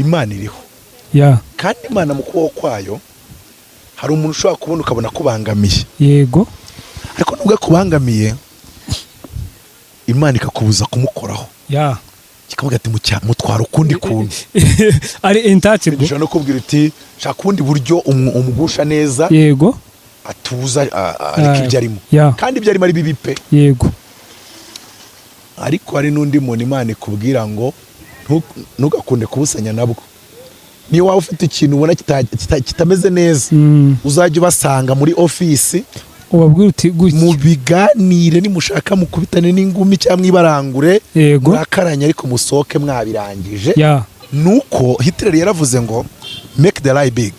Imana iriho kandi Imana mu kuboko kwayo hari umuntu ushobora kubona ukabona kubangamiye yego ariko nubwo kubangamiye Imana ikakubuza kumukoraho kikavuga ati mutwara ukundi kuntu ari intouchable no kubwira iti shaka ubundi buryo umugusha neza yego atuza ariko ibyo arimo kandi ibyo arimo ari bibi pe yego ariko hari n'undi muntu Imana ikubwira ngo ntugakunde kubusanya nabwo niyo waba ufite ikintu ubona kitameze neza uzajya ubasanga muri ofisi ubabwira uti mu biganire nimushaka mukubitane n'ingumi cyangwa ibarangure murakaranya ariko musohoke mwabirangije nuko Hitler yaravuze ngo make the lie big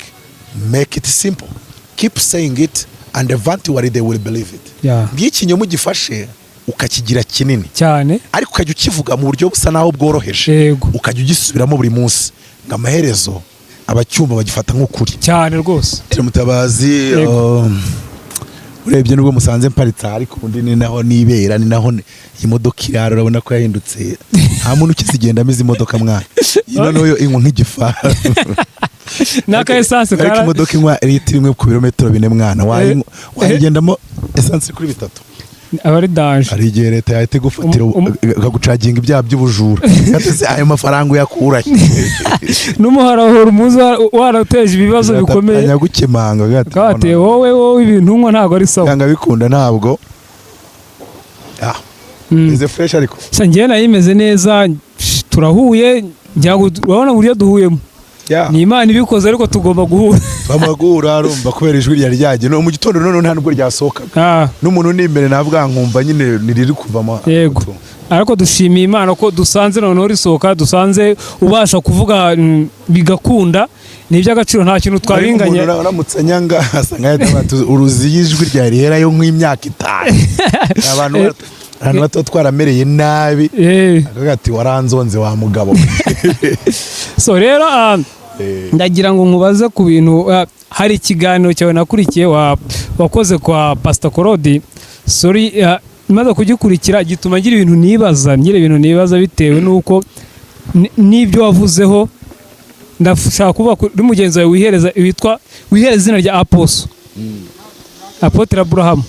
make it simple keep saying it and eventually they will believe it ngikinyoma gifashe ukakigira kinini cyane ariko ukajya ukivuga mu buryo busa naho bworoheje ukajya ugisubiramo buri munsi ngo amaherezo abacyumva bagifata nk'ukuri cyane rwose Mutabazi urebye nubwo musanze mparitse ariko ubundi ni naho nibera ni naho imodoka irara urabona ko yahindutse nta muntu ukizigenda ameze imodoka mwana ino noyo inywa nk'igifa naka essence ariko imodoka inywa litiro imwe ku birometero 4 mwana wayigendamo essence kuri 3 abari danger ari igihe leta yahita igufatira ukagucaginga ibyaha by'ubujura gateze ayo mafaranga uyakura n'umuharahoro umuzi warateje ibibazo bikomeye anyagukemanga gate wowe ibintu nkwa ntago ari sawa kanga bikunda ntabwo ize fresh ariko sangiye nayimeze neza turahuye urabona buryo duhuyemo ni Imana ibikoze ariko tugomba guhura bamagura arumva kubera ijwi ryajye no mu gitondo none nta nubwo ryasohokaga n'umuntu ni imbere navuga nkumva nyine niriri kuvamo yego ariko dushimiye Imana ko dusanze noneho risohoka dusanze ubasha kuvuga bigakunda ni iby'agaciro nta kintu twabinganya uramutse nyanga asanga uruzi y'ijwi rya riherayo nk'imyaka 5 abantu bato twaramereye nabi akavuga ati waranzonze wa mugabo so rero ndagira ngo nkubaze ku bintu hari ikiganiro cyawe nakurikiye wakoze kwa Pastor Korodi sorry maze kugikurikira gituma ngira ibintu nibaza bitewe nuko nibyo wavuzeho ndashaka kuvuga kuri mugenzi wawe wihereza izina rya Apotre Abraham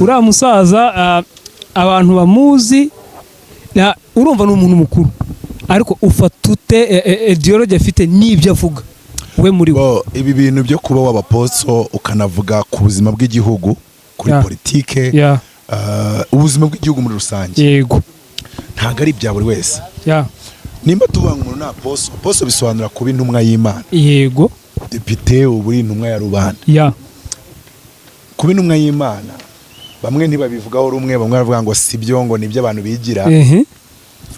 uriya musaza abantu bamuzi urumva ni umuntu mukuru ariko ufatute ideology afite n'ibyo avuga we muri we ibi bintu byo kuba w'abaposo ukanavuga ku buzima bw'igihugu kuri politike ubuzima bw'igihugu muri rusange yego ntago ari bya buri wese nimba tuvuga ngo na poso bisobanura kuba intumwa y'Imana yego depite uburi intumwa ya rubanda kuba intumwa y'Imana bamwe ntibabivugaho rumwe bamwe baravuga ngo sibyo ngo nibyo abantu bigira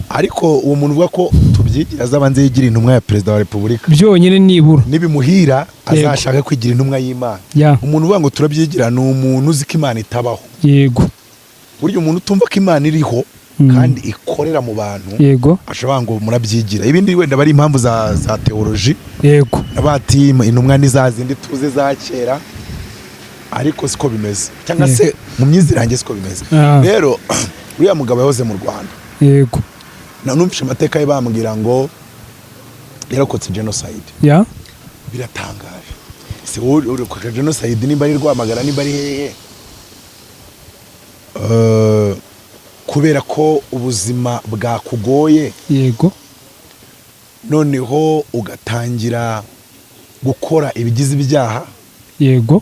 ariko uwo muntu uvuga ko tubyigira azabanze yigira intumwa ya perezida wa repubulika byonyine nibura nibimuhira azashaka kwigira intumwa y'Imana umuntu uvuga ngo turabyigira ni umuntu uzi ko Imana itabaho yego buryo umuntu utumva ko Imana iriho kandi ikorera mu bantu yego ashobora ngo murabyigira ibindi wenda bari impamvu za theology yego nabati intumwa ni za zindi tuze za kera ariko siko bimeze cyangwa se mu myizirange siko bimeze rero uriya mugabo yahoze mu Rwanda yego numvishe amateka ye bambwira ngo yarokotse genocide biratangaje se uri ku genocide nimba ari Rwamagana nimba ari hehe kubera ko ubuzima bwakugoye yego noneho ugatangira gukora ibigize ibyaha yego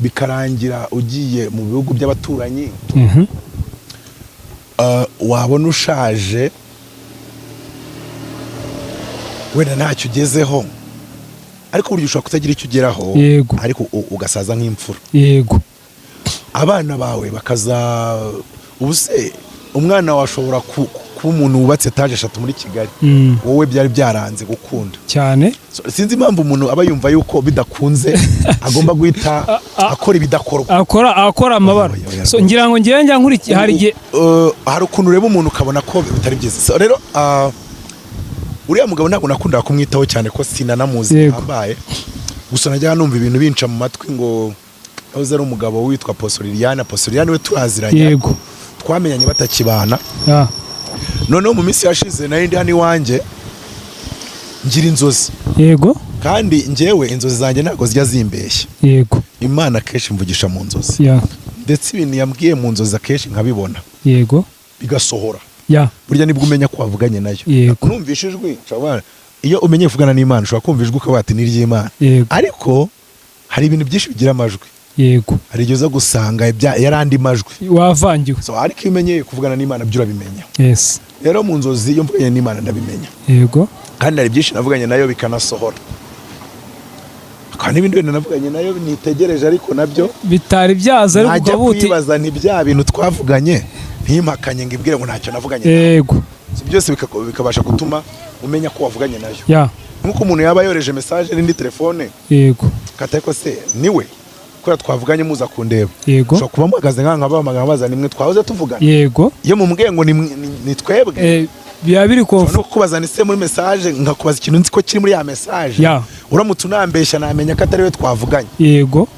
bikarangira ugiye mu bihugu by'abaturanyi wabona ushaje wenda ntacyo ugezeho ariko buryo ushobora kutagira icyo ugeraho ariko ugasaza nk'imfura yego abana bawe bakaza ubuse umwana washobora kuba umuntu wubatse etaje 3 muri Kigali wowe byari byaranze gukunda cyane sinzi impamvu umuntu aba yumva yuko bidakunze agomba guhita akora ibidakorwa akora amabara so ngira ngo ngiye njya nkurikiye hari ukuntu ureba umuntu ukabona ko bitari byiza rero uriya mugabo ntabwo nakunda kumwitaho cyane ko sinanamuzi hambaye gusa najya numva ibintu binca mu matwi ngo aho ari umugabo witwa Apostle Liliane we turaziranye yego twamenyanye batakibana noneho mu minsi yashize nari ndi hano iwanjye ngira inzozi yego kandi njyewe inzozi zanjye ntabwo zijya zimbeshya yego Imana akenshi mvugisha mu nzozi ndetse ibintu yambwiye mu nzozi akenshi nkabibona yego bigasohora burya nibwo umenya ko wavuganye nayo numvishe ijwi iyo umenye kuvugana n'Imana ushobora kumva ijwi ukaba wati ni iry'Imana ariko hari ibintu byinshi bigira amajwi yego hari igihe uza gusanga yarandi majwi wavangiwe ariko iyo umenyeye kuvugana n'Imana byo urabimenya rero mu nzozi iyo mvuganye n'Imana ndabimenya yego kandi hari byinshi navuganye nayo bikanasohora kandi n'ibindi bintu navuganye nayo nitegereje ariko nabyo bitari byaza ariko najya kwibaza ni bya bintu twavuganye ntimpakanye ngo ibwire ngo ntacyo navuganye yego byose bikabasha gutuma umenya ko wavuganye nayo nk'uko umuntu yaba yoreje message n'indi telefone yego katari ko se niwe kubera twavuganye muza kundeba yego ushobora kuba muhagaze nk'abamagambo baza nimwe twahoze tuvugana yego iyo mubwiye ngo ni twebwe biba biri no kubaza ni se muri message nkakubaza ikintu nzi ko kiri muri ya message uramutse unambeshya namenya ko atari we twavuganye yego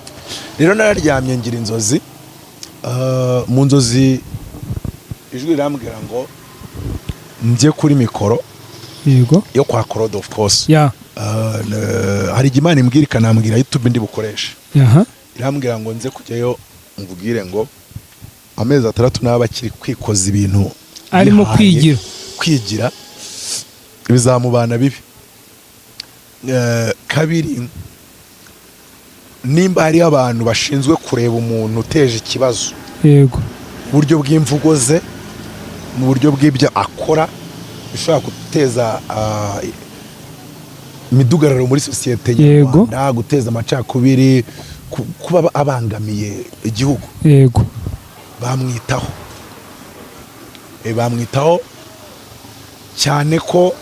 rero nararyamye ngira inzozi mu nzozi ijwi rirambwira ngo njye kuri mikoro yego yo kwa Claude of course hari Imana imbwira ikanambwira YouTube ndi bukoresha irambwira ngo nze kujyayo mvugire ngo amezi 6 naba bakiri kwikoza ibintu arimo kwigira bizamubana bibi kabiri nimba hari abantu bashinzwe kureba umuntu uteje ikibazo yego uburyo bw'imvugo ze mu buryo bw'ibyo akora bishobora guteza imidugararo muri sosiyete nyarwanda guteza amacakubiri kuba abangamiye igihugu yego bamwitaho cyane ko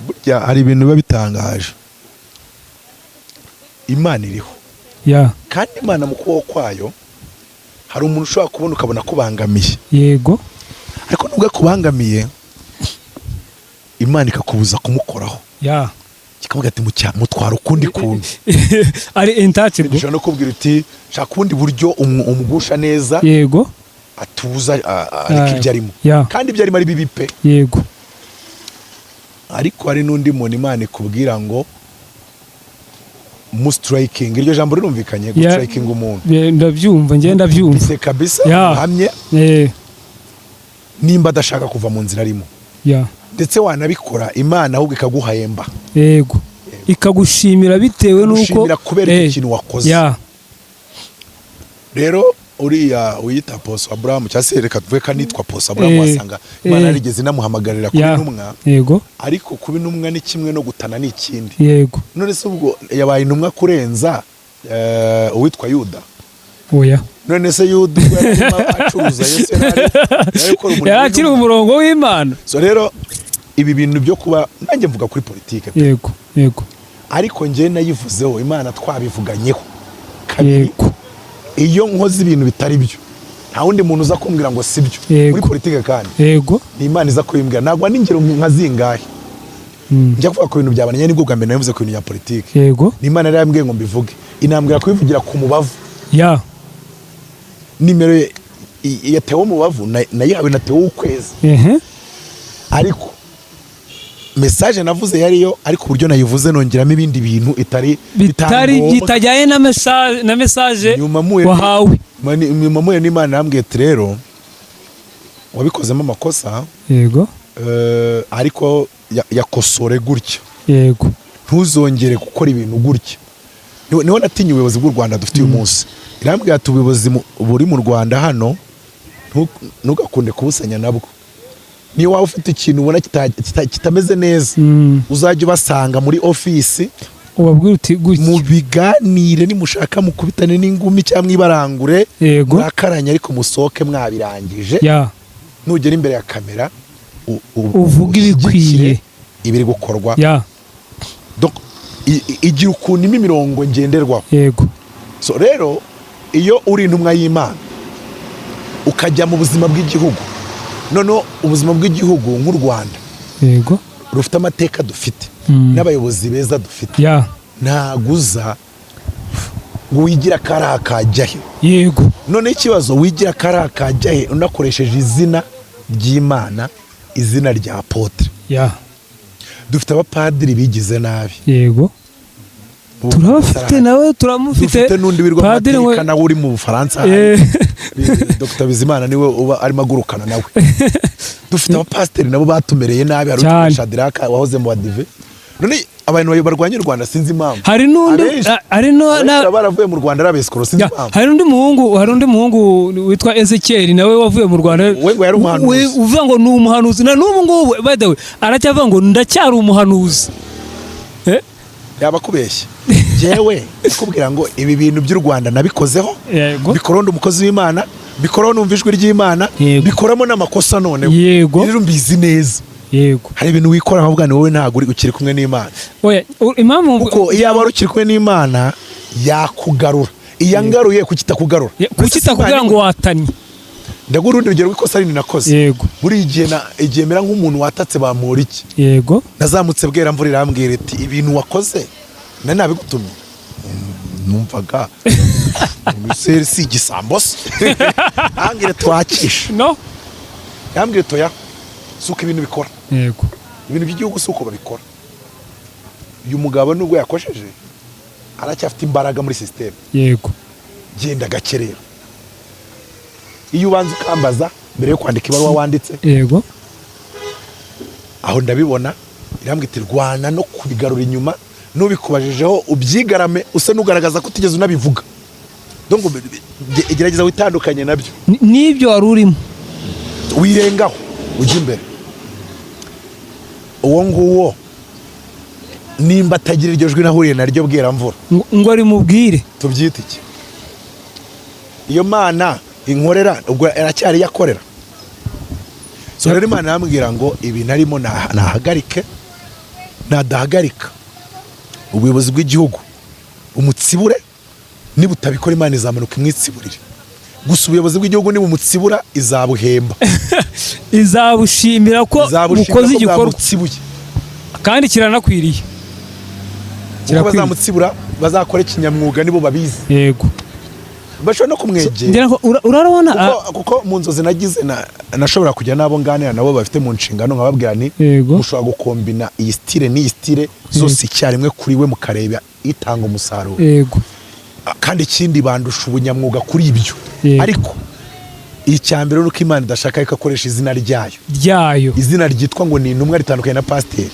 burya hari ibintu biba bitangaje Imana iriho kandi Imana mu kuboko kwayo hari umuntu ushobora kubona ukabona ko bangamiye yego ariko nubwo kubangamiye Imana ikakubuza kumukoraho kikavuga ati mutwara ukundi kuntu ari intouchable ushobora no kubwira uti shaka ubundi buryo umugusha neza yego atuza ariko ibyo arimo kandi ibyo arimo ari bibi pe yego ariko hari n'undi muntu Imana ikubwira ngo striking iryo jambo rirumvikanye striking umuntu ndabyumva ngenda byumva bise kabisa hamye nimba adashaka kuva mu nzira arimo ndetse wanabikora Imana ahubwo ikaguhemba yego ikagushimira bitewe nuko kubera ikintu wakoze rero uriya uyita Apostle Abraham cyase reka tuvuge kanitwa Apostle Abraham wasanga Imana yarigeze namuhamagarira kuba intumwa yego ariko kuba intumwa ni kimwe no gutana ni ikindi yego none se ubwo yabaye intumwa kurenza uwitwa Yuda oya none se Yuda acuruza Yesu yakiri umurongo w'Imana so rero ibi bintu byo kuba nanjye mvuga kuri politike yego yego ariko njye nayivuzeho Imana twabivuganyeho yego iyo nkoze ibintu bitari byo nta wundi muntu uza kumbwira ngo si byo muri politike kandi yego ni Imana iza kubimbwira ntabwo n'ingero nka zingahe njya kuvuga ku bintu byabanye nibwo bwa mbere navuze ku bintu bya politike yego ni Imana yari yambwiye ngo mbivuge inambwira kubivugira ku mubavu nimero yatewe umubavu nayihawe na Theo ukwezi ariko message navuze yariyo ariko uburyo nayivuze nongeramo ibindi bintu bitari gitajyaye na message wahawe nyuma muye n'Imana yambwiye rero wabikozemo amakosa yego ariko yakosore gutya yego ntuzongere gukora ibintu gutya niho natinye ubuyobozi bw'u Rwanda dufite uyu munsi irambwira ati ubuyobozi buri mu Rwanda hano ntugakunde kubusanya nabwo niyo waba ufite ikintu ubona kitameze neza uzajya ubasanga muri ofisi ubabwira uti gutya mu biganire nimushaka mukubitane n'ingumi cyangwa mwibarangure mwakaranye ariko musohoke mwabirangije nugera imbere ya kamera uvuga ibikwiye ibiri gukorwa igira ukuntu imirongo ngenderwaho yego so rero iyo uri intumwa y'Imana ukajya mu buzima bw'igihugu noneho ubuzima bw'igihugu nk'u Rwanda yego rufite amateka dufite n'abayobozi beza dufite ntaguza ngo wigira karaha kajyahe yego none ikibazo wigira karaha kajyahe unakoresheje izina ry'Imana izina rya Apotre dufite abapadiri bigize nabi. Yego. Turabafite nawe turamufite. Dufite n'undi wirwa Mateka nawe uri mu Bufaransa. Dr. Bizimana niwe uba arimo agurukana nawe. Dufite abapasiteri nabo batumereye nabi, hari Shadraka wahoze mu Adive. None abantu barwanya u Rwanda sinzi impamvu. Hari n'undi baravuye mu Rwanda arabesikoro sinzi impamvu. Hari undi muhungu witwa Ezekiel nawe wavuye mu Rwanda. We uvuga ngo ni umuhanuzi na n'ubu ngubu by the way aracyavuga ngo ndacyari umuhanuzi. Yaba kubeshya. Jewe kubwira ngo ibi bintu by'u Rwanda nabikozeho. Bikoronda umukozi w'Imana, bikoro numva ijwi ry'Imana, bikoramo n'amakosa none. Rero mbizi neza. Yego. Hari ibintu wikora nkavuga ni wowe ntago uri ukiri kumwe n'Imana. Oya, impamvu uko iyo wari ukiri kumwe n'Imana yakugarura. Iyangaruye kukitakugarura. Kukitakugarura ngo watanye. Ndagura urundi rugero w'ikosa rinini nakoze. Yego. Buri igihe mera nk'umuntu watatse bamura iki. Yego. Nazamutse bwera mvura irambwira iti ibintu wakoze nani nabigutumye. Numvaga umuseri si gisambose. Angire twakisha. No. Yambwira toya. Suko ibintu bikora. Yego. Ibintu by'igihugu suko babikora. Uyu mugabo nubwo yakosheje aracyafite imbaraga muri system. Yego. Genda gakerera. Iyo ubanza ukambaza mbere yo kwandika ibaruwa wanditse. Yego. Aho ndabibona irambwira iti Rwana no kubigarura inyuma nubikubajijeho ubyigarame usa nugaragaza ko utigeze unabivuga. Donc igerageza witandukanye nabyo. Nibyo wari urimo. Wirengaho ujya imbere. Uwo nguwo nimba atagira iryo jwi nahuriye naryo bwera mvura ngo ari mubwire tubyita iki. Iyo Mana inkorera ubwo aracyari yakorera. So rero Imana yambwira ngo ibi narimo nahagarike nadahagarika ubuyobozi bw'igihugu umutsibure nibutabikora Imana izamanuka imwitsiburire. Gusa ubuyobozi bw'igihugu ni bumutsibura izabuhemba. Izabushimira ko ukoze igikorwa kandi kiranakwiriye. Bazamutsibura bazakora ikinyamwuga nibo babizi. Yego. Bashobora no kumwegera. Urarabona kuko mu nzozi nagize nashobora kujya nabo nganira nabo bafite mu nshingano nkababwira ni mushobora gukombina iyi style n'iyi style zose icyarimwe kuri we mukareba itanga umusaruro. Yego. Kandi ikindi bandusha ubunyamwuga kuri ibyo. Ariko icyambere nuko Imana idashaka ikakoresha izina ryayo. Izina ryitwa ngo ni intumwa ritandukanye na pasiteri.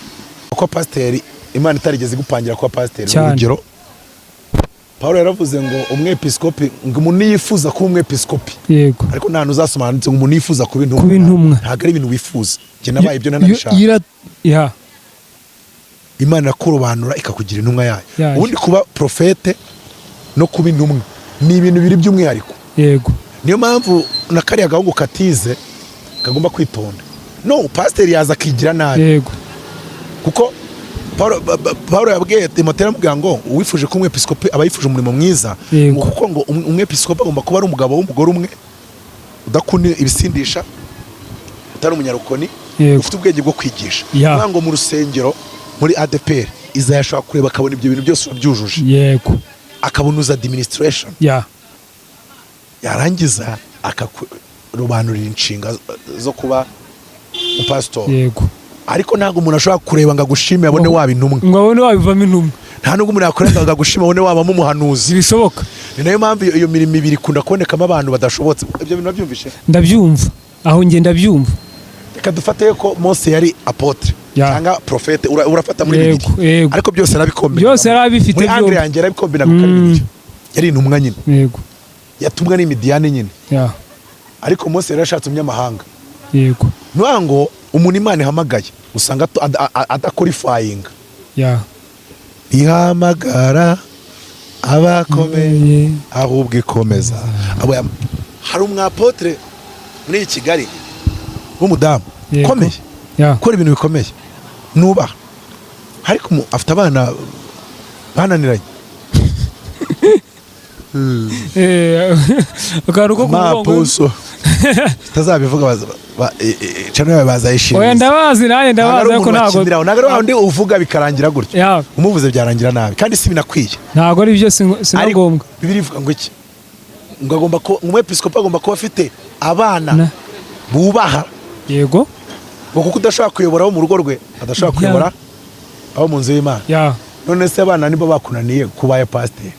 Kuko pasiteri Imana itarigeze gupangira kwa pasiteri. Urugero Paulo yaravuze ngo umwepiskopi ngo umuntu yifuza kuba umwepiskopi. Yego. Ariko nta nuzasomanutse ngo umuntu yifuza kuba intumwa. Ntabwo ari ibintu wifuza. Je nabaye ibyo nanabishaka. Imana irakurobanura ikakugira intumwa yayo. Ubundi kuba profete no kuba intumwa ni ibintu biri by'umwihariko. Yego. Niyo mpamvu na kariya gahungu katize kagomba kwitonda. No pasiteri yaza akigira nabi. Yego. Kuko Paulo yabwiye Timoteyo amubwira ngo uwifuje ko umwepiskopi aba yifuje umurimo mwiza. Kuko ngo umwepiskopi agomba kuba ari umugabo w'umugore umwe udakunda ibisindisha utari umunyarukoni ufite ubwenge bwo kwigisha. Ngo mu rusengero muri ADPR izayashaka kureba akabona ibyo bintu byose byujuje. Yego. Akabunuza administration. Yarangiza akarobanurira inshinga zo kuba umupastor. Yego. Ariko ntago umuntu ashobora kureba ngo agushime abone waba intumwa. Ngo abone wabivamo intumwa. Nta nubwo umuntu yakorera ngo agushime abone wabamo umuhanuzi. Bishoboka. Ni nayo mpamvu iyo mirimo ibiri ikunda kubonekamo abantu badashobotse. Ibyo bintu babyumvishe? Ndabyumva. Aho nge ndabyumva. Reka dufate ko Mose yari apotre cyangwa profete urafata muri bibiri. Ariko byose arabikombina. Byose arabifite byo. Muri Andre yanjye arabikombina gukora. Yari intumwa nyine. Yego. Yatumwa ni Midiane nyine. Ariko Mose yarashatse umunyamahanga. Yego. Nwango umuntu Imana ihamagaye usanga adaqualifying. Ihamagara abakomeye ahubwo ikomeza. Hari umwapotre muri Kigali w'umudamu komeye. Kora ibintu bikomeye. Nuba. Ariko afite abana bananiranye. Akaruko kuvuga tazabivuga cyane bazayishimira. Oya ndabazi naye ndabaza ko ntago nagaro ndi uvuga bikarangira gutyo. Umuvuze byarangira nabi kandi si binakwiye. Ntago ari byo sinagombwa. Bibiri ivuga ngo iki? Ngo agomba ko umwepiskopi agomba kuba afite abana bubaha. Yego. Ngo kuko udashaka kuyobora mu rugo rwe adashaka kuyobora abo mu nzu y'Imana none se abana nibo bakunaniye kubaye pasiteri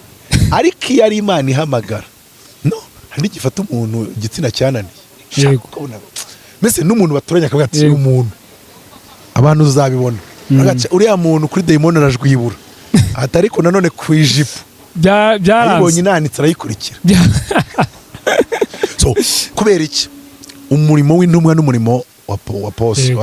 ariko iyo ari Imana ihamagara no hari gifata umuntu igitsina cyananiye mbese n'umuntu baturanye akavuga ati umuntu abantu uzabibona uriya muntu kuri dayimoni arajwibura atariko nanone ku ijipo ayibonye inanitse arayikurikira so kubera iki umurimo w'intumwa n'umurimo wa posi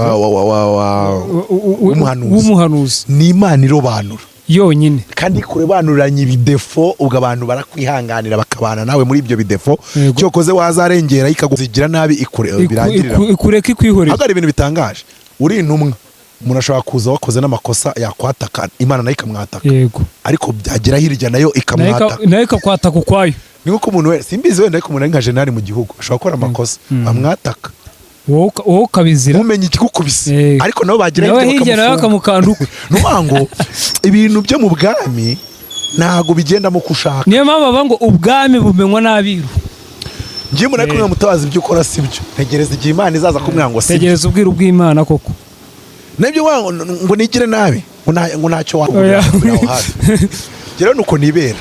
w'umuhanuzi ni Imana irobanura yonyine kandi kurebanuranye ibidefo ubwo abantu barakwihanganira bakabana nawe muri ibyo bidefo cyokoze wazarengera ikaguzigira nabi birangirira ikureka ikwihorera agari ibintu bitangaje uri intumwa umuntu ashobora kuza wakoze n'amakosa yakwataka Imana nayo ikamwataka ariko byagera hirya nayo ikamwataka nayo ikakwataka ukwayo ni nko umuntu wese simbizi wenda ariko umuntu ari nka generali mu gihugu ashobora gukora amakosa amwataka wowe ukabizira mumenye ikigukubise ariko nabo bagira hirya nayo akamukanduka nubango ibintu byo mu bwami ntago bigendamo kushaka niyo mpamvu bavuga ngo ubwami bumenywa n'abiru ngiye umuntu ariko mutabaza ibyo ukora sibyo ntegereza igihe Imana izaza kumwira ngo sibyo tegereza ubwiru bw'Imana koko nabyo ngo nigire nabi ngo ntacyo wakubwira aho hafi rero nuko nibera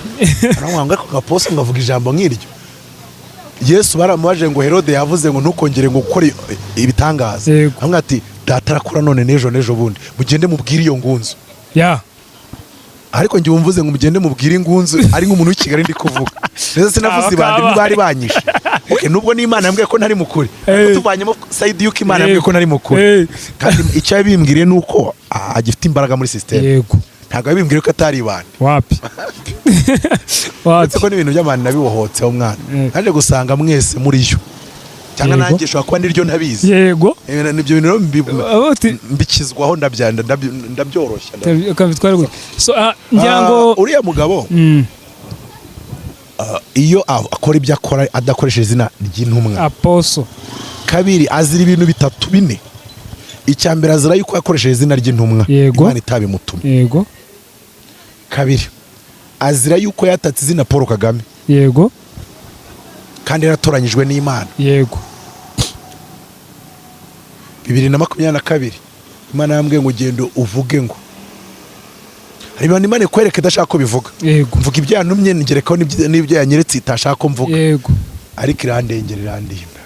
aramwanga ko gaposo ngavuga ijambo nk'iryo Yesu baramubaje ngo Herode yavuze ngo ntukongere ngo gukora ibitangaza amwe ati data arakura none n'ejo bundi mugende mubwire iyo ngunzu ariko njye wumvuze ngo mugende mubwire ingunzu ari nk'umuntu w'Ikigali ndi kuvuga neza sinavuze ibandi bari banyishe nubwo n'Imana yambwiye ko ntari mukuri tuvanyemo side yuko Imana yambwiye ko ntari mukuri kandi icyo yabimbwiriye nuko agifite imbaraga muri system ntabwo yabimbwiriye ko atari ibandi wapi ko n'ibintu by'abantu nabibohotseho mwana naje gusanga mwese muri yo cyangwa nanjye ushobora kuba niryo ntabizi yego nibyo bintu mbikizwaho ndabyoroshya ngira ngo uriya mugabo iyo akora ibyo akora adakoresheje izina ry'intumwa aposo kabiri azira ibintu bitatu bine icya mbere azira yuko yakoresheje izina ry'intumwa Imana itabimutumye yego kabiri azira yuko yatatse izina Paul Kagame yego kandi yaratoranyijwe n'Imana yego 2022 Imana yambwiye ngo gendo uvuge ngo hari abantu Imana ikwereka idashaka ko bivuga mvuga ibyo yantumye ngerekaho n'ibyo yanyeretse itashaka ko mvuga ariko irandengera irandinda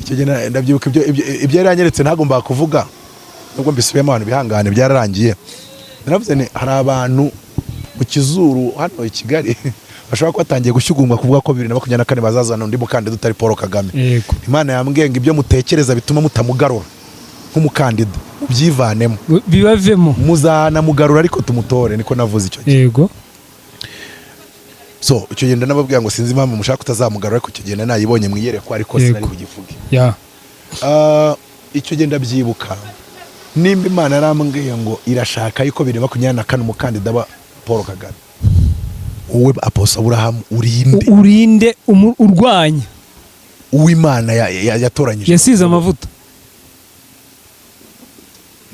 icyo gihe ndabyibuka ibyo yari yanyeretse ntagomba kuvuga nubwo mbisubiyemo abantu bihangane byararangiye naravuze ni hari abantu mu kizuru hano i Kigali bashobora kuba batangiye gushyugumwa kuvuga ko 2024 bazazana undi mukandida utari Paul Kagame Imana yambwiye ngo ibyo mutekereza bituma mutamugarura nk'umukandida ubyivanemo bibavemo muzana mugarura ariko tumutore niko navuze icyo gihe so icyo gihe ndanababwira ngo sinzi impamvu mushaka kutazamugarura ariko icyo gihe nayibonye mwiyerekwa ariko sinari bugivuge icyo gihe ndabyibuka nimba Imana yarambwiye ngo irashaka yuko 2024 umukandida wa Paul Kagame wowe Apostle Abraham urinde urwanya uw'Imana yatoranyije yasize amavuta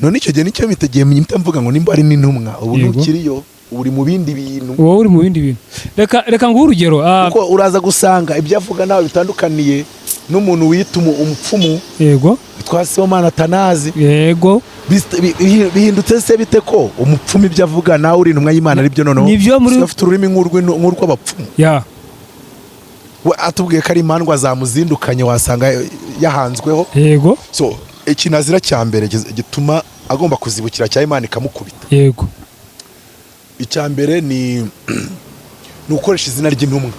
none icyo gihe nicyo mitegeye mvuga ngo nimba ari n'intumwa ubu ntukiriyo uri mu bindi bintu wowe uri mu bindi bintu reka nguhe urugero kuko uraza gusanga ibyo avuga nawe bitandukaniye n'umuntu wita umupfumu yego witwa Sibomana Atanazi yego bihindutse se bite ko umupfumu ibyo avuga nawe uri intumwa y'Imana aribyo noneho afite ururimi nk'urw'abapfumu we atubwiye ko ari imandwa zamuzindukanye wasanga yahanzweho yego so ikinazira cya mbere gituma agomba kuzibukira cya Imana ikamukubita yego icya mbere ni ukoresha izina ry'intumwa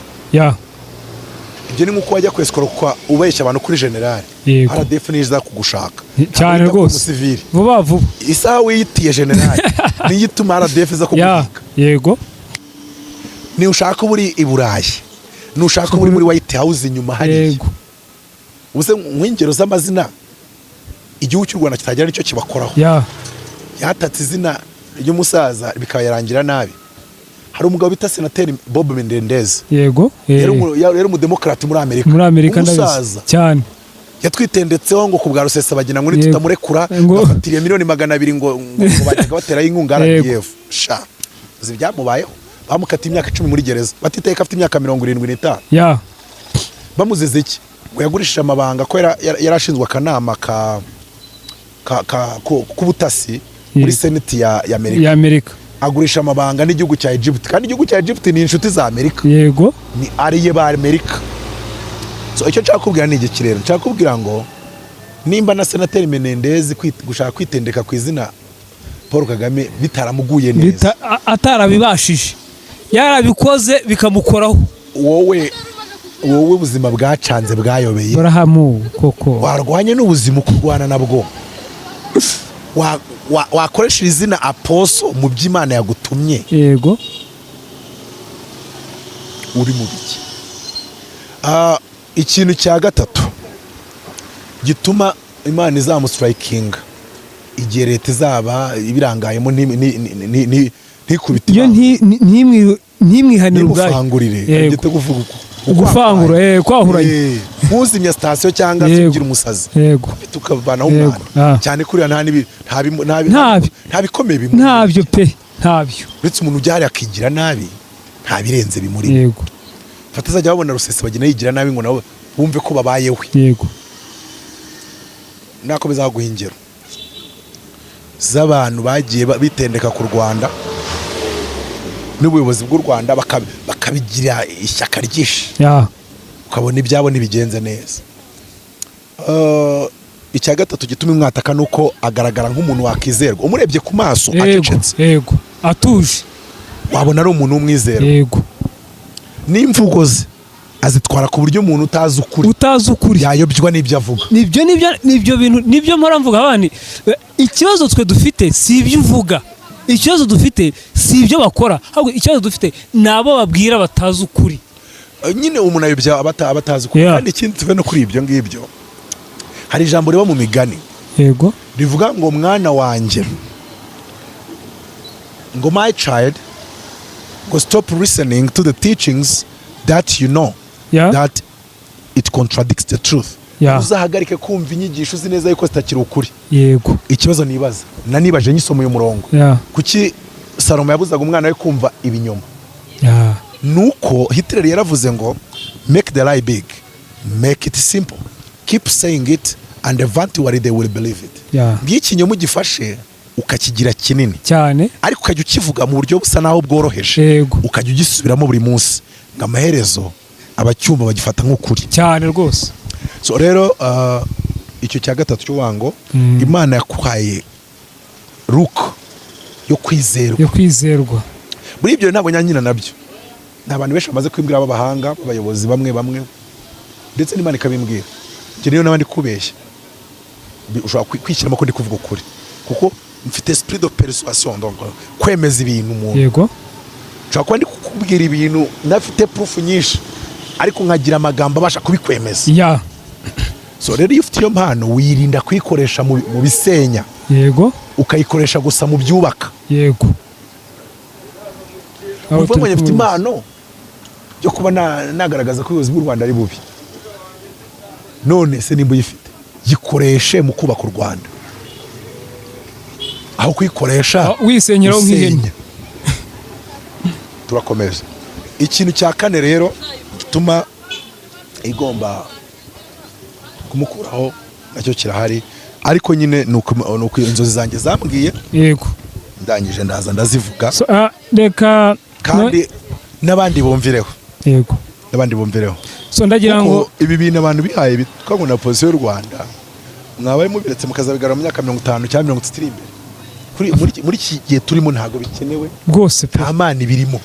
ibyo ni nk'uko wajya kweskorokwa ubeshya abantu kuri generali RDF niza kugushaka cyane rwose vuba vuba isaha wiyitiye generali niyo ituma RDF iza kuguhiga yego ni ushaka uri i Burayi nushaka uri muri White House inyuma hariya ubuse nk'ingero z'amazina igihugu cy'u Rwanda kitagira nicyo kibakoraho yatatse izina ry'umusaza bikaba yarangira nabi hari umugabo bita senateri Bob Menendez yego rero umudemokrate muri Amerika umusaza cyane yatwitendetseho ngo ku bwa Rusesabagina ngo nitutamurekura bafatiriye miliyoni 200 ngo bajyaga bateraho inkunga RDF sha uzi byamubayeho bamukatiye imyaka 10 muri gereza batiteka afite imyaka 75 bamuzize iki ngo yagurishije amabanga ko yarashinzwe akanama k'ubutasi muri seneti ya Amerika agurisha amabanga n'igihugu cya Egypt, kandi igihugu cya Egypt ni inshuti za Amerika, yego, ni ariye ba Amerika. So icyo nshaka kubwira ni iki rero, nshaka kubwira ngo nimba na senateri Menendez gushaka kwitendeka ku izina Paul Kagame bitaramuguye neza, atarabibashije, yarabikoze bikamukoraho, wowe ubuzima bwacanze bwayobeye Abrahamu, koko warwanye n'ubuzima kurwana nabwo, wakoresha izina Apostle mu by'Imana yagutumye, yego, uri mu biki? Ikintu cya gatatu gituma Imana izamusitarayikinga igihe leta izaba ibirangayemo ntikubite iyo ntimwihanire ubwayo, gufangura kwahuranye, ntuzimya sitasiyo cyangwa se ugira umusazi, tukavanaho umwana cyane kuriya nta bikomeye bimwe, ntabyo pe, ntabyo, uretse umuntu ujya hariya akigira nabi nta birenze bimuri, yego, fata azajya babona Rusesi bagenda yigira nabi ngo nabo bumve ko babayeho, yego. nakomeza guha ingero z'abantu bagiye bitendeka ku Rwanda n'ubuyobozi bw'u Rwanda bakabigira ishyaka ryinshi, ukabona ibyabo ntibigenze neza. Icya gatatu gituma umwataka nuko agaragara nk'umuntu wakizerwa, umurebye ku maso acecetse, yego, atuje, wabona ari umuntu w'umwizerwa, yego, n'imvugo ze azitwara ku buryo umuntu utazi ukuri yayobywa n'ibyo avuga. Nibyo bintu nibyo mpora mvuga abandi, ikibazo twe dufite si ibyo uvuga, ikibazo dufite si ibyo bakora, ahubwo ikibazo dufite nabo babwira batazi ukuri, nyine umuntu ayobya abatazi ukuri. Kandi ikindi tuve no kuri ibyo ngibyo, hari ijambo riba mu migani, yego, rivuga ngo mwana wanjye, ngo my child, go stop listening to the teachings that you know that it contradicts the truth. Uzahagarike kumva inyigisho uzi neza yuko zitakiri ukuri. Yego. Ikibazo nibaje nyisoma uyu murongo, kuki Salomo yabuzaga umwana we kumva ibinyoma? Nuko Hitler yaravuze ngo make the lie big, make it simple, keep saying it and eventually they will believe it. Ngikinyoma gifashe ukakigira kinini cyane, ariko ukajya ukivuga mu buryo busa naho bworoheje, ukajya ugisubiramo buri munsi, ngo amaherezo abacyumva bagifata nk'ukuri cyane rwose. So rero icyo cya gatatu cy'uwango, Imana yakwaye ruko yo kwizerwa, muri ibyo ntabwo nyanyina nabyo, n'abantu benshi bamaze kwimbwira b'abahanga, abayobozi bamwe ndetse n'Imana ikabimbwira, njye niyo n'abandi kubeshya, ushobora kwishyiramo ko ndi kuvuga ukuri, kuko mfite esprit de persuasion, donc kwemeza ibintu umuntu, yego, nshobora kuba ndi kukubwira ibintu nafite proof nyinshi, ariko nkagira amagambo abasha kubikwemeza. So rero iyo ufite iyo mpano wirinda kuyikoresha mu bisenya, yego, ukayikoresha gusa mu byubaka, yego. Uvuga ngo mfite impano yo kuba nagaragaza ko ubuyobozi bw'u Rwanda ari bubi, none se nimba uyifite yikoreshe mu kubaka u Rwanda, aho kuyikoresha wisenyeraho nk'ihene. Turakomeza. Ikintu cya kane rero gituma igomba kumukuraho nacyo kirahari, ariko nyine nuko inzozi zanjye zambwiye, yego, ndangije ndaza ndazivuga, reka kandi n'abandi bumvireho, yego, n'abandi bumvireho. So ndagira ngo ibi bintu abantu bihaye bitwa ngo na position y'u Rwanda mwabaye mubiretse mukazabigarura mu myaka 50 cyangwa 30 imbere, muri iki gihe turimo ntago bikenewe rwose, nta mani birimo.